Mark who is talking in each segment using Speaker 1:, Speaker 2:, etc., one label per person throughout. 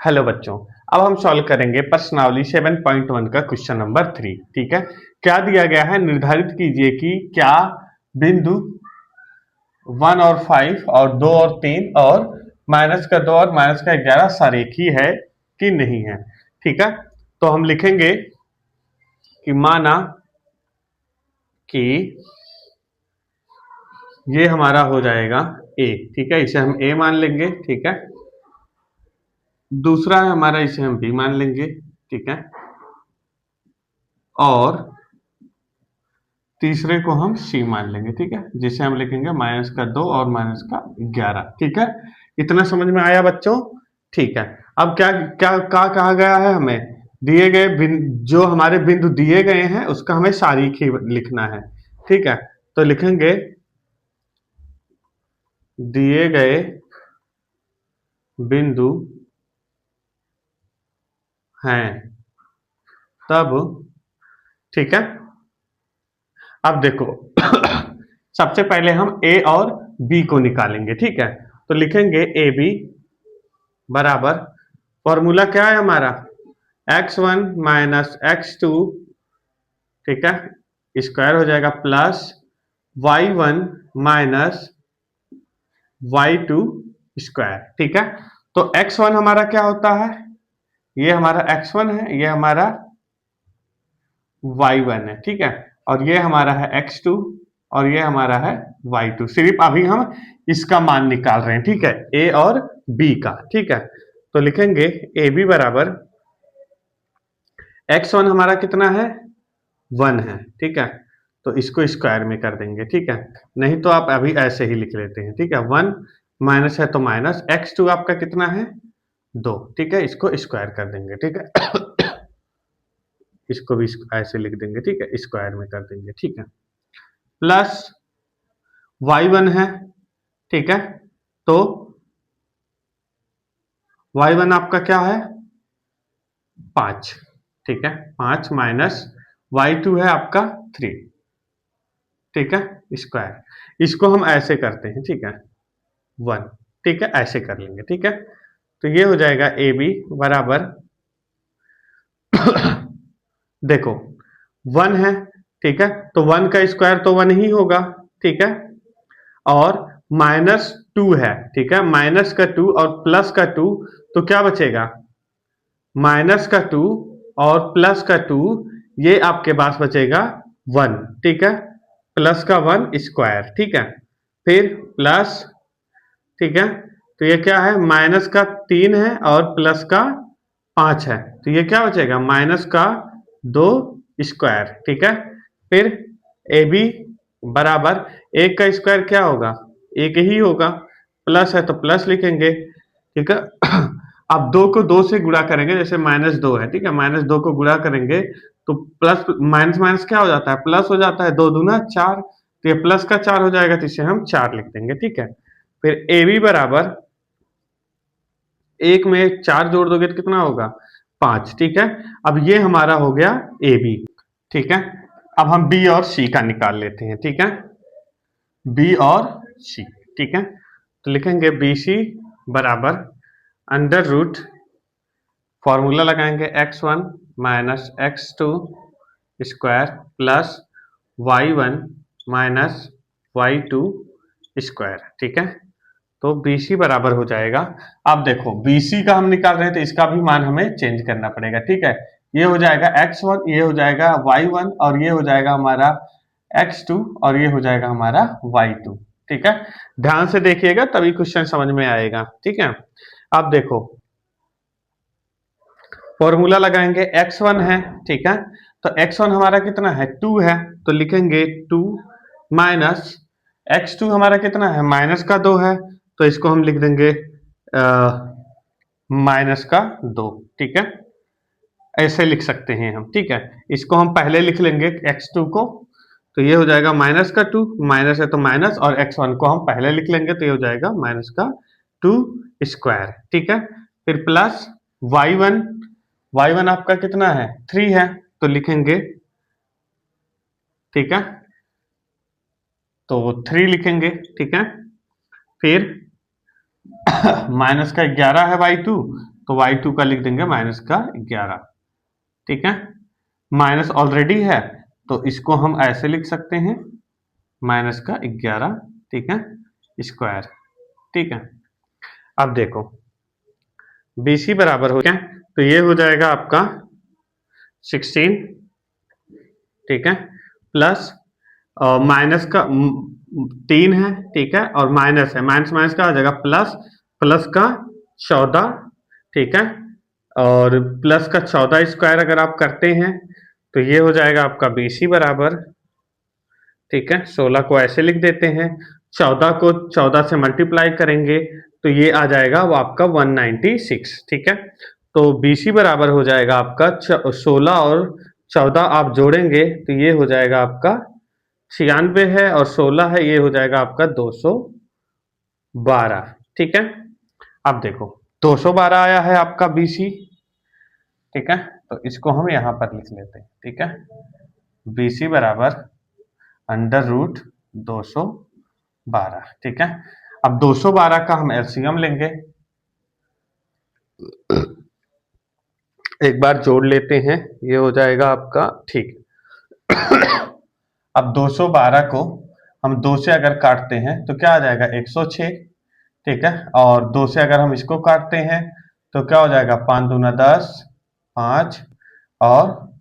Speaker 1: Hello बच्चों। अब हम सॉल्व करेंगे प्रश्नावली 7.1 का क्वेश्चन नंबर 3। ठीक है, क्या दिया गया है, निर्धारित कीजिए कि क्या बिंदु 1 और 5 और 2 और 3 और -2 और -11 सारेखी है कि नहीं है। ठीक है, तो हम लिखेंगे कि माना कि ये हमारा हो जाएगा ए। ठीक है, इसे हम ए मान लेंगे। ठीक है, दूसरा है हमारा, इसे हम बी मान लेंगे। ठीक है, और तीसरे को हम सी मान लेंगे। ठीक है, जिसे हम लिखेंगे -2 और -11। ठीक है, इतना समझ में आया बच्चों। ठीक है, अब क्या क्या कहा गया है, हमें दिए गए जो हमारे बिंदु दिए गए हैं उसका हमें सारीखी लिखना है। ठीक है, तो लिखेंगे दिए गए बिंदु हैं तब। ठीक है, अब देखो सबसे पहले हम ए और बी को निकालेंगे। ठीक है, तो लिखेंगे ए बी बराबर, फॉर्मूला क्या है हमारा, x1 माइनस x2। ठीक है, स्क्वायर हो जाएगा plus y1 minus y2 square. ठीक है, तो x1 हमारा क्या होता है, ये हमारा x1 है, ये हमारा y1 है। ठीक है, और ये हमारा है x2 और ये हमारा है y2। सिर्फ अभी हम इसका मान निकाल रहे हैं। ठीक है, a और b का। ठीक है, तो लिखेंगे ए बी बराबर, x1 हमारा कितना है, 1 है। ठीक है, तो इसको स्क्वायर में कर देंगे। ठीक है, नहीं तो आप अभी ऐसे ही लिख लेते हैं। ठीक है, 1 माइनस है तो माइनस, x2 आपका कितना है, 2। ठीक है, इसको स्क्वायर कर देंगे। ठीक है इसको भी ऐसे लिख देंगे। ठीक है, स्क्वायर में कर देंगे। ठीक है, प्लस y1 है। ठीक है, तो y1 आपका क्या है, 5। ठीक है, 5 माइनस y2 है आपका 3। ठीक है, स्क्वायर, इसको हम ऐसे करते हैं। ठीक है, 1। ठीक है, ऐसे कर लेंगे। ठीक है, तो ये हो जाएगा ए बी बराबर देखो 1 है। ठीक है, तो 1 का स्क्वायर तो 1 ही होगा। ठीक है, और -2 है। ठीक है, माइनस का 2 और प्लस का 2, तो क्या बचेगा, -2 और प्लस का 2, ये आपके पास बचेगा 1। ठीक है, प्लस का 1 स्क्वायर। ठीक है, फिर प्लस। ठीक है, तो ये क्या है, माइनस का 3 है और प्लस का 5 है, तो ये क्या बचेगा, माइनस का 2 स्क्वायर। ठीक है, फिर ए बी बराबर, एक का स्क्वायर क्या होगा, एक ही होगा, प्लस है तो प्लस लिखेंगे। ठीक है अब 2 को 2 से गुणा करेंगे, जैसे -2 है। ठीक है, -2 को गुणा करेंगे तो प्लस माइनस माइनस क्या हो जाता है, प्लस हो जाता है, 2 दूना 4, तो ये प्लस का 4 हो जाएगा, तो इसे हम 4 लिख देंगे। ठीक है, फिर ए बी बराबर, एक में 4 जोड़ दोगे तो कितना होगा, 5। ठीक है, अब ये हमारा हो गया ए बी। ठीक है, अब हम बी और सी का निकाल लेते हैं। ठीक है, बी और सी। ठीक है, तो लिखेंगे बी सी बराबर अंडर रूट, फॉर्मूला लगाएंगे x1 minus x2 square plus y1 minus y2 square. ठीक है, तो BC बराबर हो जाएगा, अब देखो BC का हम निकाल रहे हैं तो इसका भी मान हमें चेंज करना पड़ेगा। ठीक है, ये हो जाएगा x1, ये हो जाएगा y1 और ये हो जाएगा हमारा x2 और ये हो जाएगा हमारा y2। ठीक है, ध्यान से देखिएगा तभी क्वेश्चन समझ में आएगा। ठीक है, अब देखो फॉर्मूला लगाएंगे, x1 है। ठीक है, तो x1 हमारा कितना है, 2 है, तो लिखेंगे 2 माइनस x2 हमारा कितना है, माइनस का 2 है, तो इसको हम लिख देंगे माइनस का 2। ठीक है, ऐसे लिख सकते हैं हम। ठीक है, इसको हम पहले लिख लेंगे x2 को, तो ये हो जाएगा माइनस का 2, माइनस है तो माइनस, और x1 को हम पहले लिख लेंगे तो ये हो जाएगा माइनस का 2 स्क्वायर। ठीक है, फिर प्लस y1, y1 आपका कितना है, 3 है, तो लिखेंगे। ठीक है, तो 3 लिखेंगे। ठीक है, फिर माइनस का 11 है y2, तो y2 का लिख देंगे माइनस का 11, ठीक है। माइनस ऑलरेडी है तो इसको हम ऐसे लिख सकते हैं माइनस का 11, ठीक है, स्क्वायर, ठीक है। अब देखो BC बराबर हो गया, तो ये हो जाएगा आपका 16, ठीक है, प्लस माइनस का 3 है, ठीक है, और माइनस है, माइनस माइनस का आ जाएगा प्लस, प्लस का 14, ठीक है, और प्लस का 14 स्क्वायर अगर आप करते हैं तो ये हो जाएगा आपका BC बराबर, ठीक है, 16 को ऐसे लिख देते हैं, 14 को 14 से मल्टीप्लाई करेंगे तो ये आ जाएगा वो आपका 196, ठीक है। तो BC बराबर हो जाएगा आपका 16 और 14 आप जोड़ेंगे तो ये हो जाएगा आपका 96 है, और 16 है, ये हो जाएगा आपका 212, ठीक है। अब देखो 212 आया है आपका BC, ठीक है, तो इसको हम यहां पर लिख लेते हैं, ठीक है। BC बराबर अंडर रूट 212, ठीक है। अब 212 का हम एलसीएम लेंगे, एक बार जोड़ लेते हैं, ये हो जाएगा आपका, ठीक। अब 212 को हम 2 से अगर काटते हैं तो क्या आ जाएगा 106, ठीक है, और 2 से अगर हम इसको काटते हैं तो क्या हो जाएगा 5 दूना 10, 5 और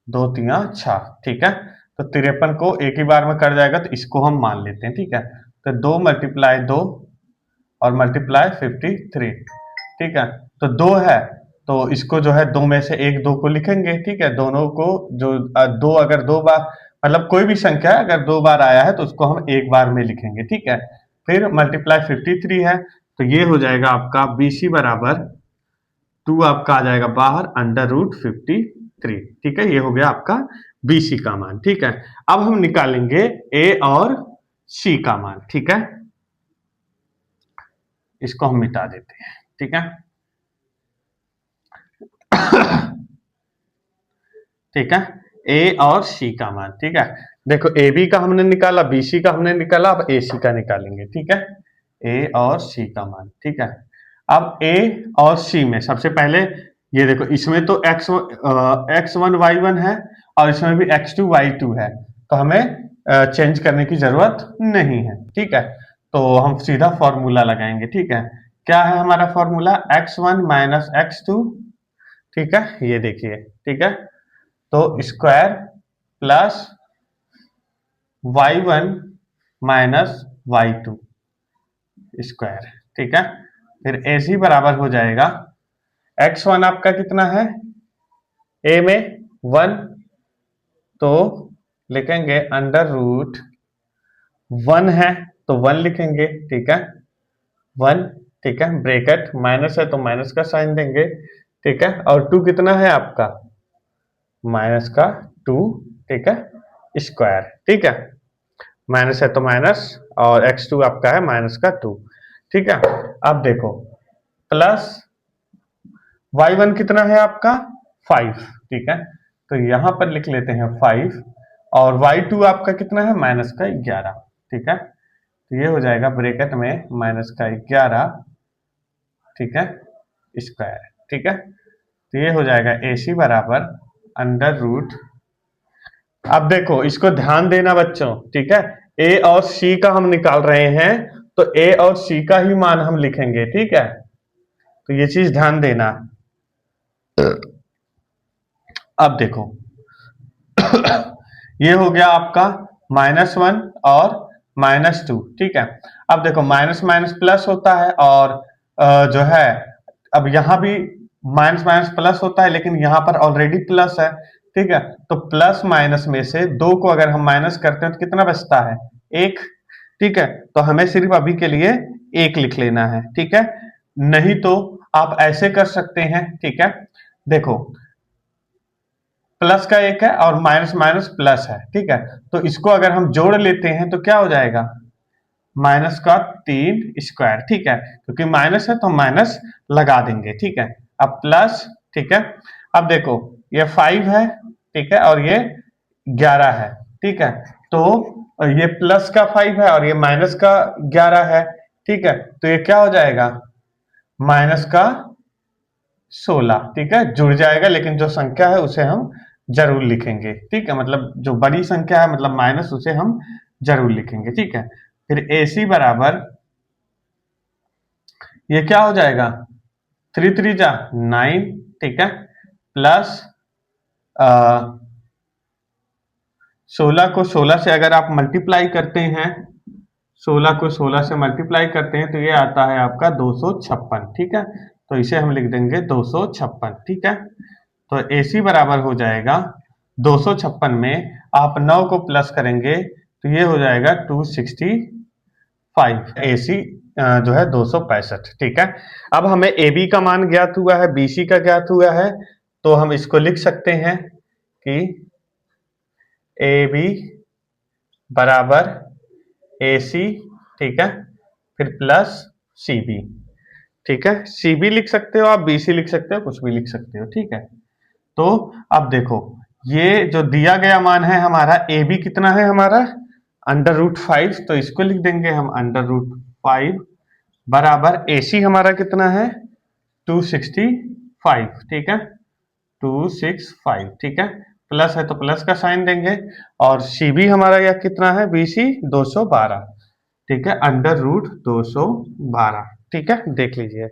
Speaker 1: 2 तिया 6, ठीक है। तो 53 को एक ही बार में कट जाएगा तो इसको हम मान लेते हैं, ठीक है। तो 2 मल्टीप्लाई 2 और मल्टीप्लाई 53, ठीक है। तो 2 है तो इसको जो है 2 में से एक 2 को लिखेंगे, ठीक है, दोनों को जो 2 अगर 2 बार मतलब कोई भी संख्या अगर 2 बार आया है तो उसको हम एक बार में लिखेंगे, ठीक है। फिर मल्टीप्लाई 53 है तो ये हो जाएगा आपका BC बराबर 2 आपका आ जाएगा बाहर अंडर रूट 53, ठीक है, ये हो गया आपका BC का मान, ठीक है। अब हम निकालेंगे A और C का मान, ठीक है, इसको हम मिटा देते हैं, ठीक है। ठीक है, A और C का मान, ठीक है। देखो AB का हमने निकाला, BC का हमने निकाला, अब AC का निकालेंगे, ठीक है, A और C का मान, ठीक है। अब A और C में सबसे पहले ये देखो, इसमें तो x1 y1 है और इसमें भी x2 y2 है, तो हमें चेंज करने की जरूरत नहीं है, ठीक है। तो हम सीधा फॉर्मूला लगाएंगे, ठीक है। क्या है हमारा फॉर्मूला, x1 माइनस x2, ठीक है, ये देखिए, ठीक है। तो square plus y1 minus y2 square, ठीक है। फिर AC बराबर हो जाएगा, x1 आपका कितना है, A में 1, तो लिखेंगे अंडर रूट 1 है तो 1 लिखेंगे, ठीक है, 1, ठीक है, ब्रैकेट माइनस है तो माइनस का साइन देंगे, ठीक है, और 2 कितना है आपका, माइनस का 2, ठीक है, स्क्वायर, ठीक है, माइनस है तो माइनस, और x2 आपका है माइनस का 2, ठीक है। अब देखो प्लस y1 कितना है आपका 5, ठीक है, तो यहां पर लिख लेते हैं 5, और y2 आपका कितना है माइनस का 11, ठीक है, तो ये हो जाएगा ब्रैकेट में माइनस का 11, ठीक है, स्क्वायर, ठीक है। तो ये हो जाएगा AC बराबर अंडर रूट, अब देखो इसको ध्यान देना बच्चों, ठीक है, A और C का हम निकाल रहे हैं तो A और C का ही मान हम लिखेंगे, ठीक है, तो ये चीज ध्यान देना। अब देखो ये हो गया आपका -1 और -2, ठीक है। अब देखो माइनस माइनस प्लस होता है, और जो है अब यहां भी माइनस माइनस प्लस होता है, लेकिन यहां पर ऑलरेडी प्लस है, ठीक है। तो प्लस माइनस में से 2 को अगर हम माइनस करते हैं तो कितना बचता है, 1, ठीक है। तो हमें सिर्फ अभी के लिए 1 लिख लेना है, ठीक है। नहीं तो आप ऐसे कर सकते हैं, ठीक है, देखो प्लस का 1 है और माइनस माइनस प्लस है, ठीक है, तो इसको अगर हम जोड़ लेते हैं तो क्या हो जाएगा, माइनस का 3 स्क्वायर, ठीक है, क्योंकि माइनस है तो माइनस लगा देंगे, ठीक है। अब प्लस, ठीक है, अब देखो ये 5 है, ठीक है, और ये 11 है, ठीक है, तो ये प्लस का 5 है और ये माइनस का 11 है, ठीक है, तो ये क्या हो जाएगा, माइनस का 16, ठीक है, जुड़ जाएगा, लेकिन जो संख्या है उसे हम जरूर लिखेंगे, ठीक है, मतलब जो बड़ी संख्या है मतलब माइनस, उसे हम जरूर लिखेंगे, ठीक है। फिर AC बराबर, ये क्या हो जाएगा, 3 3 जा 9, ठीक है, प्लस 16 को 16 से अगर आप मल्टीप्लाई करते हैं, 16 को 16 से मल्टीप्लाई करते हैं तो ये आता है आपका 256, ठीक है, तो इसे हम लिख देंगे 256, ठीक है। तो AC बराबर हो जाएगा 256 में आप 9 को प्लस करेंगे तो ये हो जाएगा 265। AC जो है 265, ठीक है। अब हमें AB का मान ज्ञात हुआ है, BC का ज्ञात हुआ है, तो हम इसको लिख सकते हैं कि AB बराबर AC, ठीक है, फिर प्लस CB, ठीक है। CB लिख सकते हो आप, BC लिख सकते हो, कुछ भी लिख सकते हो, ठीक है। तो अब देखो, ये जो दिया गया मान है हमारा, AB कितना है हमारा, √5, तो इसको लिख देंगे हम √5 बराबर AC हमारा कितना है 265, ठीक है, 265, ठीक है, प्लस है तो प्लस का साइन देंगे, और CB हमारा यह कितना है BC 212, ठीक है, √212, ठीक है, देख लीजिए।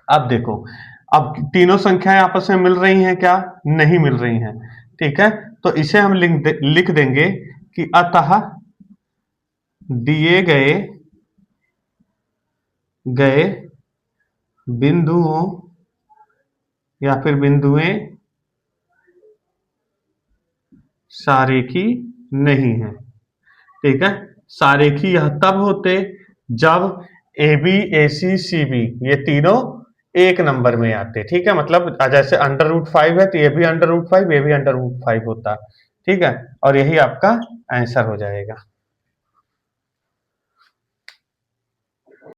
Speaker 1: अब देखो, अब तीनों संख्याएं आपस में मिल रही हैं क्या, नहीं मिल रही हैं, ठीक है, तो इसे हम लिख देंगे कि अतः दिए गए गए बिंदुओं या फिर बिंदुएं सारेखी नहीं है, ठीक है। सारेखी यह तब होते जब AB AC CB ये तीनों एक नंबर में आते, ठीक है, मतलब जैसे √5 है तो ये भी √5, ये भी √5 होता, ठीक है, और यही आपका आंसर हो जाएगा।